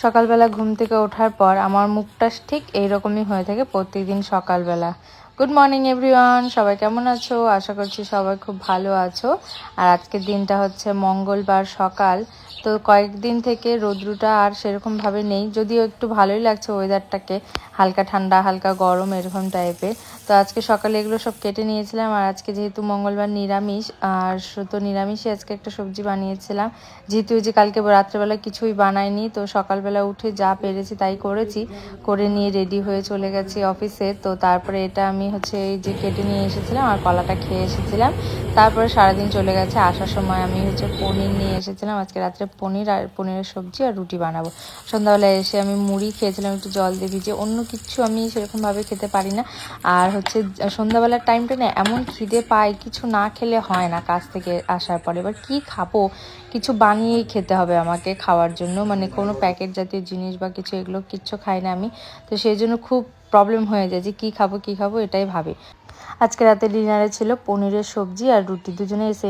সকালবেলা ঘুম থেকে ওঠার পর আমার মুখটা ঠিক এইরকমই হয়ে থাকে প্রত্যেকদিন সকালবেলা। গুড মর্নিং এভরিওয়ান, সবাই কেমন আছো? আশা করছি সবাই খুব ভালো আছো। আর আজকের দিনটা হচ্ছে মঙ্গলবার সকাল। তো কয়েকদিন থেকে রৌদ্রটা আর সেরকমভাবে নেই, যদিও একটু ভালোই লাগছে ওয়েদারটাকে, হালকা ঠান্ডা হালকা গরম এরকম টাইপের। তো আজকে সকালে এগুলো সব কেটে নিয়েছিলাম। আর আজকে যেহেতু মঙ্গলবার নিরামিষ, আর তো নিরামিষই আজকে একটা সবজি বানিয়েছিলাম। যেহেতু যে কালকে রাত্রেবেলা কিছুই বানাইনি, তো সকালবেলা উঠে যা পেরেছি তাই করেছি, করে নিয়ে রেডি হয়ে চলে গেছি অফিসে। তো তারপরে এটা আমি হচ্ছে এই যে কেটে নিয়ে এসেছিলাম আর কলাটা খেয়ে এসেছিলাম। তারপরে সারাদিন চলে গেছে। আসার সময় আমি হচ্ছে পনির নিয়ে এসেছিলাম, আজকে রাত্রে পনির আর পনিরের সবজি আর রুটি বানাবো। সন্ধ্যাবেলায় এসে আমি মুড়ি খেয়েছিলাম একটু জল দিয়ে ভিজে, অন্য কিচ্ছু আমি সেরকমভাবে খেতে পারি না। আর হচ্ছে সন্ধ্যাবেলার টাইমটা না এমন খিদে পায়, কিছু না খেলে হয় না কাজ থেকে আসার পরে। এবার কি খাবো, কিছু বানিয়েই খেতে হবে আমাকে খাওয়ার জন্য, মানে কোনো প্যাকেট জাতীয় জিনিস বা কিছু এগুলো কিচ্ছু খাই না আমি। তো সেই জন্য খুব প্রবলেম হয়ে যায় যে কী খাবো এটাই ভাবি। আজকে রাতে ডিনারে ছিল পনিরের সবজি আর রুটি, দুজনে এসে